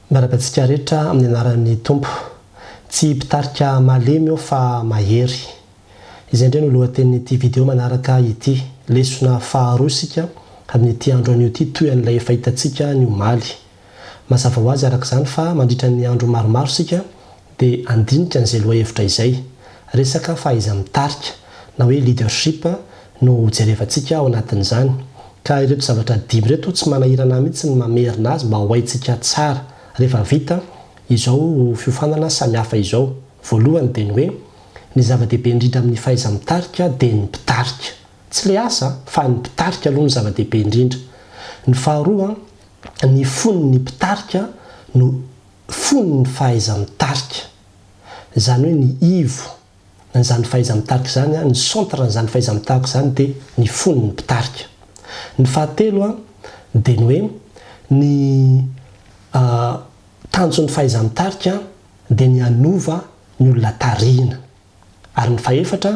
Marabantsika rehetra amin'ny anaran'ny tompo tsy mpitarika malemy aho fa mahery. Izay indray no lohatenin'ity video manaraka ity, lesona faharoa sika amin'ity andro anio ity toy an'ilay efa hitantsika ny omaly. Mazava ho azy araka izany fa mandritra ny andro maromaro sika dia andinika an'izay lohahevitra izay. Resaka fahaiza mitarika na hoe leadership no jerevantsika ao anatin'izany. Ka ireto zavatra dimy reto tsy manahirana mihitsy ny mamerina azy mba ho haintsika tsara. Rehefa vita izao fiofanana samihafa izao. Voalohany dia ny hoe ny zava-dehibe indrindra amin'ny fahaiza mitarika dia ny mpitarika. Tsy le asa fa ny mpitarika aloha ny zava-dehibe indrindra. Ny faharoa, ny fon'ny mpitarika no fon'ny fahaiza mitarika. Izany hoe ny ivo n'izany fahaiza mitarika izany, ny centre n'izany fahaiza mitarika izany dia ny fon'ny mpitarika. Ny fahatelo dia ny hoe ny tanjon'ny fahaiza mitarika dia ny anova ny olona tarihina. Ary ny fahaefatra,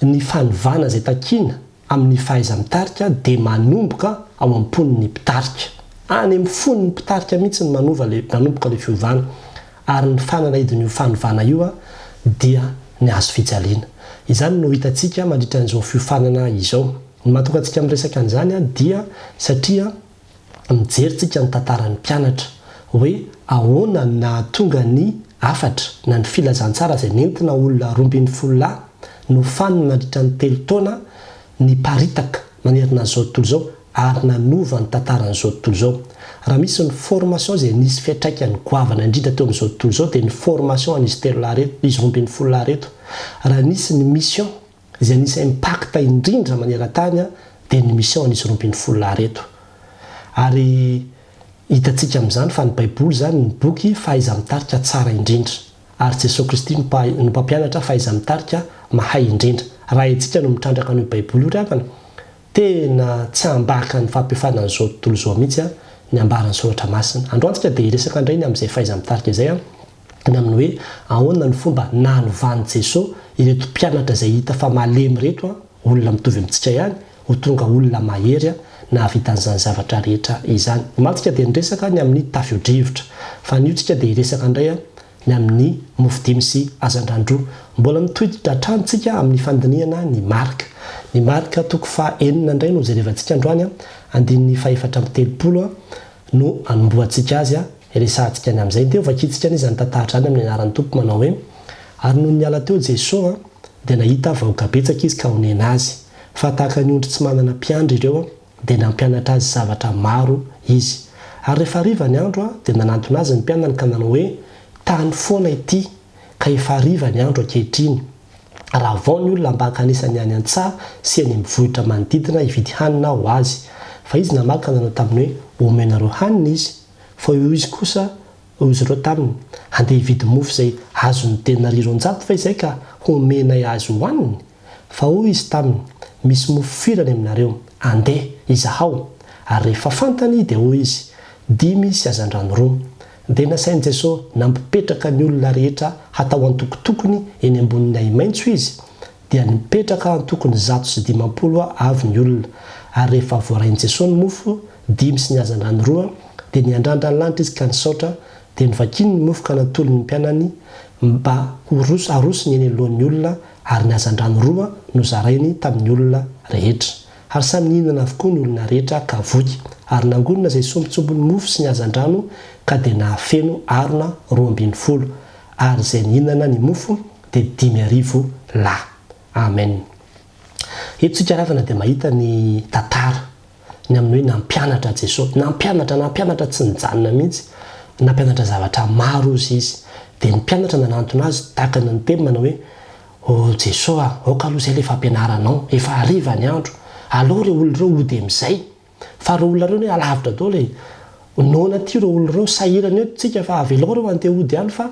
ny fanovana izay takiana amin'ny fahaiza mitarika dia manomboka ao am-pon'ny mpitarika. Any amin'ny fon'ny mpitarika mihitsy ny manomboka ilay fiovana. Ary ny fanana idin'io fanovana io dia ny azo fijaliana. Izany no hitantsika mandritra an'izao fiofanana izao. Ny mahatonga antsika amin'ny resaka an'izany dia satria mijerytsika ny tantaran'ny mpianatra hoe ahoana no nahatonga ny afatra na ny filazantsara izay nentina olona 12 no faniny mandritra ny 3 taona ny paritaka manerina an'izao tontolo izao ary nanova ny tantaran'izao tontolo izao. Raha misy ny formation izay nisy fiantraikany goavana indrindra teo amin'izao tontolo izao dia ny formation an'izy 3 reto, izy 12 reto. Raha nisy ny mission izay nisy impact indrindra maneran-tany dia ny mission an'izy 12 reto. Ary hitantsika amin'izany fa ny baiboly izany ny boky fahaiza mitarika tsara indrindra. Ary Jesosy Kristy no mpampianatra fahaiza mitarika mahay indrindra. Raha itsika no mitrandraka ny baiboly io rakana, tena tsy hambaka ny fampiafana an'izao tontolo izao mihitsy ny ambaran'ny soratra masina. Androantsika dia hiresaka indray ny amin'izay fahaiza mitarika izay ny amin'ny hoe ahoana ny fomba nanovan'i Jesosy ireto mpianatra izay hita fa malemy reto, olona mitovy amintsika ihany, ho tonga olona mahery na havitan'izany zavatra rehetra izany. Omatsika dia niresaka ny amin'ny tafio-drivotra, fa nio tsika dia hiresaka indray ny amin'ny mofodimy sy hazan-drandroa. Mbola mitohitra hatrantsika amin'ny fandiniana ny marika. Ny marika toko faha-enina indray no jerevantsika androany, andininy faha-efatra amby 30 no anomboantsika azy, resahantsika ny amin'izay. Dia vakitsika izany tantara izany amin'ny anaran'ny tompo manao hoe ary no niala teo Jesosy dia nahita vahoaka betsaka izy ka honena azy, fa tahaka ny ondry tsy manana mpiandry ireo dia nampianatra azy zavatra maro izy. Ary rehefa hariva ny andro dia nanantona azy ny mpianany ka nanao hoe tany foana ity ka efa hariva ny andro ankehitriny. Raha vao ny olona mba hankanesany any an-tsaha sy any mivohitra manodidina hividy hanina ho azy. Fa izy namaky ka nanao taminy hoe omenareo hanina izy, fa io izy kosa izy ireo taminy handeha hividy mofo izay azony tena 200 fa izay ka homenay azy hohaniny. Fa hoy izy taminy misy mofo firany aminareo, andeha izaho. Ary rehefa fantany dia hoy izy 5 sy hazan-drano 2. Dia nasain'i Jesosy nampipetraka ny olona rehetra hatao antokotokony eny ambonin'ny hay-maitso izy, dia nipetraka antokony 150 avy ny olona. Ary rehefa voarain'i Jesosy ny mofo 5 sy ny hazan-drano 2 dia niandrandra ny lanitra izy ka nisaotra, dia nivakiny ny mofo ka natolony ny mpianany mba arosony eny alohan'ny olona, ary ny hazan-drano 2 no zarainy tamin'ny olona rehetra. Ary samy nihinana avokoa ny olona rehetra ka voky, ary nangonina izay sombitsombony mofo sy ny hazan-drano ka dia nahafeno arona 12, ary izay nihinana ny mofo dia 5,000 lahy. Amen. Eto tsika ravana dia mahita ny tantara ny amin'ny hoe nampianatra Jesosy, nampianatra tsy nijanona mihitsy, nampianatra zavatra maro izy. Dia ny mpianatra nanantona azy tahaka ny teny manao hoe o Jesosy aoka aloha izay le fampianaranao, efa hariva ny andro, aleo ireo olona ireo ody amin'izay, fa ireo olona ireo alavitra daholo e, noana ty ireo olona ireo sahirana eto tsika fa avelao ireo andeha ody ihany. Fa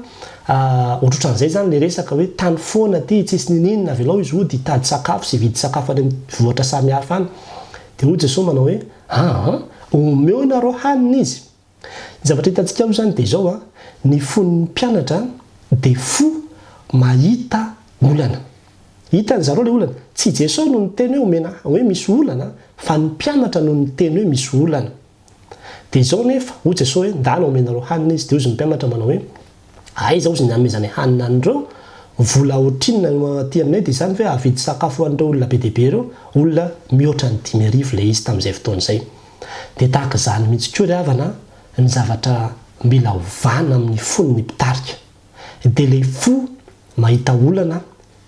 ohatran'izay izany le resaka hoe tany foana ty tsisy nininona, avelao izy ody hitady sakafo sy vidy sakafo any vohatra samihafa any. Dia hoy Jesosy manao hoe omeo ianareo hanina izy. Ny zavatra hitantsika aloha izany dia izao, ny fon'ny mpianatra dia fo mahita olana. Hitany zareo le olana, tsy Jesosy no niteny hoe omena hoe misy olana, fa ny mpianatra no niteny hoe misy olana. dia izao nefa ohatsy sao hoe ndana omenareo hanina izy dia ozy ny mpianatra manao hoe aiza ozy ny amezany hanina an'ireo vola ohatrinona aty aminay dia izany hoe avidy sakafo an'ireo olona be deaibe ireo olona mihoatra ny 5,000 ilay izy tamin'izay fotoana izay dia tahaka izany mihitsy koa ry havana ny zavatra mila ovana amin'ny fon'ny mpitarika dia ilay fo mahita olana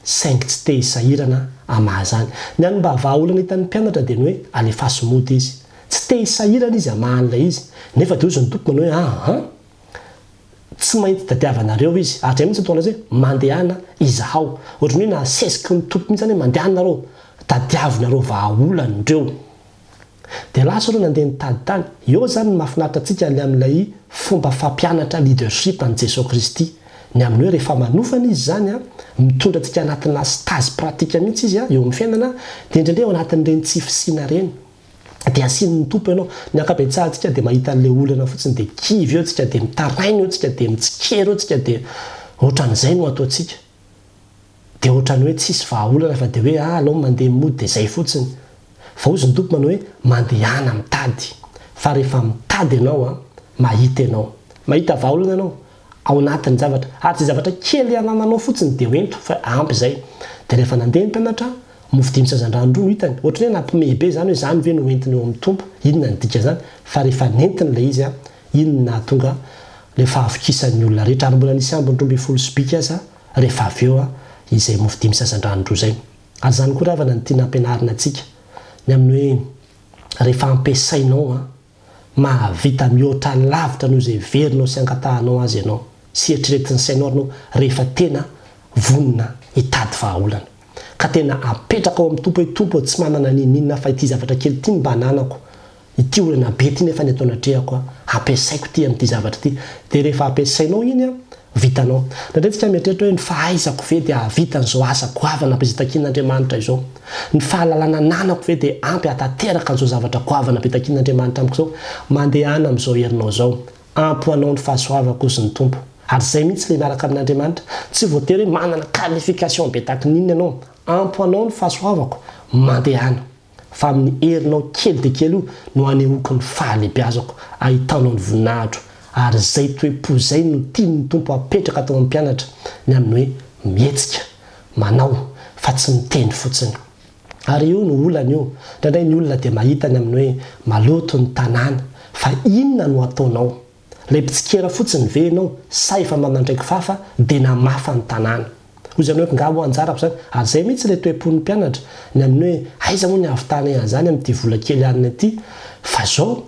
saingy tsy te hisahirana amahazany ny any mba avaolana hitan'ny mpianatra dia ny hoe alefaso mody izy tsy te hisahirana izy amahan'ilay izy nefa dia ozy ny tompo manao hoe tsy mainty tadiavanareo izy atray mihitsy ataona zay mandehana izaao ohatrany hoe nasesiky ny tompo mihitsy zany hoe mandehanareo tadiavinareo vahaolan'ireo dia lasa reo nandeha nitady tany eo zany mahafinaritra antsika le amin'ilay fomba fampianatra leadership an' Jesosy Kristy ny amin'ny hoe rehefa manofana izy zany mitondra antsika anatina stazy pratika mihitsy izy eo amin'ny fiainana dia indraindray ao anatin'ireny tsy fisiana reny dia asiany tompo ianao ny ankabetsahantsika dia mahita n'ilay olana fotsiny dia kivy eo tsika dia mitaraina eo tsika dia mitsikery eo tsika dia ohatran'izay no ataontsika dia ohatrany hoe tsisy vahaolana fa dia hoe alao mandeha mody dia zay fotsiny fa ozy ny tompo manao hoe mandehana mitady fa rehefa mitady ianao mahita ianao mahita vahaolana ianao ao anatin'ny zavatra ary tsy zavatra kely anananao fotsiny dia hoento fa ampy izay dia rehefa nandeha ny mpianatra mofo 5 sazan-drano no hitany ohatrany hoe nampimehbe zany hoe zany ve no entiny eo amin'ny tompo inona ny dika zany fa rehefa nentiny ilay izy inona tonga le fahavikisan'ny olona rehetra ary mbola nisy ambiny 12 sibika aza rehefa avy eo izay mofo 5 sazan-drano ro zay ary zany koa ravana ny tiana ampianarina antsika ny amin'ny hoe rehefa ampiasainao mahavita mihoatra lavitra noho izay verinao sy angatahanao azy ianao sy eritreretin'ny sainao anao rehefa tena vonina hitady vahaolana ka tena apetraka ao amin'ny tompo hoe tompo tsy manana ninina fa ity zavatra kely ity mba ananako ity olana be ty nefa ny atao natrehako ampiasaiko ty amin'ity zavatra ity dia rehefa ampiasainao iny vitanao nandray tsika mieritreritra hoe ny fahaizako ve dia avita n'izao asa goavana ampizaitakin'Andriamanitra izao ny fahalalana nanako ve dia ampy atateraka n'izao zavatra goavana ampizaitakin'Andriamanitra amiko izao mandehana amin'izao herinao izao ampy anao ny fahasoavako sy ny tompo ary zay mihitsy le miaraka amin'Andriamanitra tsy voatery hoe manana qualification be tahaka ninona ianao ampy anao ny fahasoavako mandehana fa amin'ny herinao kely dia kely io no anehoako ny fahalehibiazako ahitanao ny voninahitro ary zay toe-po zay no tiany tompo apetraka atao amin'ny mpianatra ny amin'ny hoe mihetsika manao fa tsy miteny fotsiny ary io no olana io ndraindray ny olona dia mahita ny amin'ny hoe maloto ny tanàna fa inona no ataonao lay mpitsikera fotsiny ve ianao sa efa manandraiky fafa dia namafa ny tanàna hoy zany hoe ngabo anjarako zany ary zay mihitsy le toe-pon'ny mpianatra ny amin'ny hoe aiza moa ny avitanay an'izany amin'ity vola kely anina ity fa zao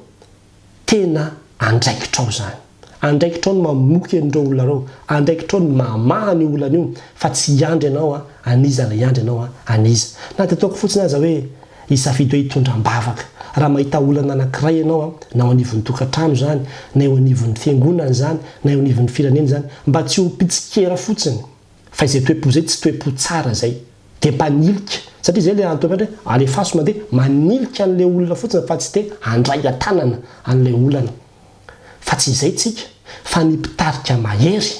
tena andraikitra ao zany andraikitra ao no mamoky an'ireo olona reo andraikitra ao no mamaha ny olana io fa tsy hiandry ianao aniza la hiandry ianao aniza na dia ataoko fotsiny aza hoe hisafidy hoe hitondram-bavaka raha mahita olana anankiray ianao na ao anivon'ny tokantrano zany na eo anivon'ny fiangonana zany na eo anivon'ny firenena zany mba tsy ho mpitsikera fotsiny fa izay toe-po zay tsy toe-po tsara zay dia mpanilika satria zay le antoematra hoe alefaso mandeha manilika an'ilay olona fotsiny fa tsy te handray atanana an'ilay olana fa tsy izay tsika fa ny mpitarika mahery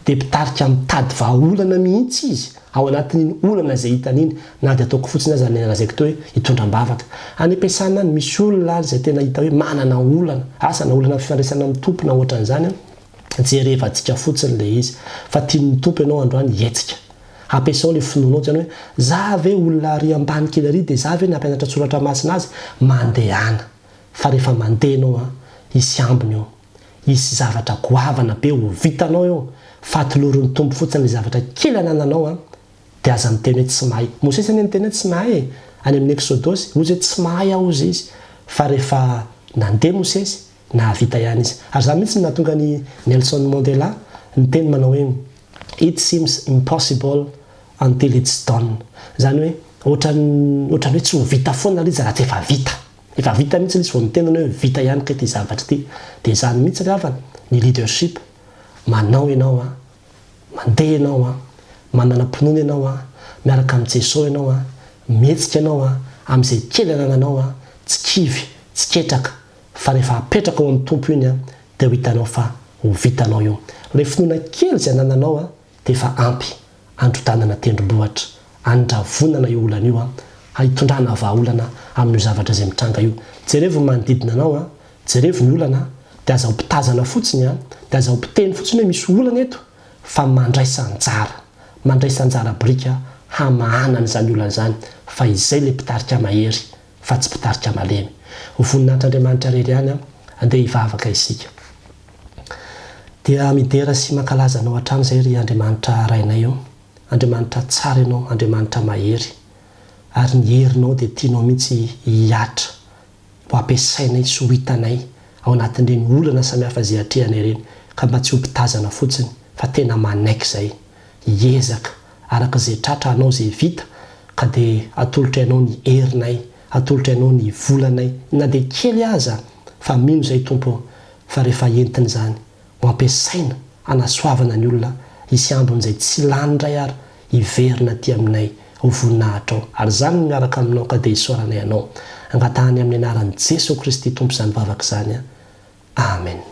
dia mpitarika mitady vahaolana mihitsy izy ao anatin'iny olana zay hitan'iny na dia ataoko fotsiny aza nanazaiko teo hoe hitondram-bavaka any ampiasana any misy olona any zay tena hita hoe manana olana asana olana fifandraisana amin'ny tompo na ohatran'izany jereva antsika fotsiny le izy fa tian'ny tompo ianao androany hetsika ampiasao le finoanao zany hoe za ve olona ary ambany kely ary dia za ve nampianatra tsoratra masina azy mandehana fa rehefa mandeha ianao isy ambiny eo isy zavatra goavana be ho vitanao eo fa atoloron'ny tompo fotsiny le zavatra kely anananao dia aza miteny hoe tsy mahay mosesy any teny hoe tsy mahay any amin'ny exodosy ozy hoe tsy mahay ao izy fa rehefa nandeha mosesy nahavita ihany izy ary za mihitsy nahatonga ny Nelson Mandela ny teny manao hoe it seems impossible until it's done zany hoe ohatrany hoe tsy ho vita foana izy raha tsy efa vita mihitsy izy vao mitenana hoe vita ihany ka ity zavatra ity dia zany mihitsy ravana ny leadership manao ianao mandeha ianao manana mpinoana ianao miaraka amin'ny Jesosy ianao mihetsika ianao amin'izay kely anananao tsy kivy tsy ketraka fa rehefa apetraka ao amin'ny tompo iny dia ho hitanao fa ho vitanao io ilay finoana kely izay anananao dia efa ampy androdanana tendrombohitra andravonana io olana io hitondrana vahaolana amin'io zavatra izay mitranga io jereo vao manodidina anao jerevy ny olana dia aza ho mpitazana fotsiny dia aza ho mpiteny fotsiny hoe misy olana eto fa mandray sanjara brika hamahanana izany olana zany fa izay le mpitarika mahery fa tsy mpitarika malemy ho voninahitryandriamanitra rery ihany andeha hivavaka isika dia midera sy mankalaza anao hatrany izay ry andriamanitra rainay eo andriamanitra tsara ianao andriamanitra mahery ary ny herinao dia tianao mihitsy hiatra ho ampiasainay sy ho hitanay ao anatin'ireny olana samihafa izay atrehanay ireny ka mba tsy ho mpitazana fotsiny fa tena manaiky izay hiezaka araka izay tratra anao izay vita ka dia atolotra ianao ny herinay atolotra ianao ny volanay na dia kely aza fa mino izay tompo fa rehefa entiny izany ho ampiasaina anasoavana ny olona hisy ambon'izay tsy lanindray ary hiverina aty aminay ho voninahitra ao ary izany no miaraka aminao ka dia hisoaranay ianao angatahany amin'ny anaran'i Jesosy Kristy tompo izany vavaka izany amen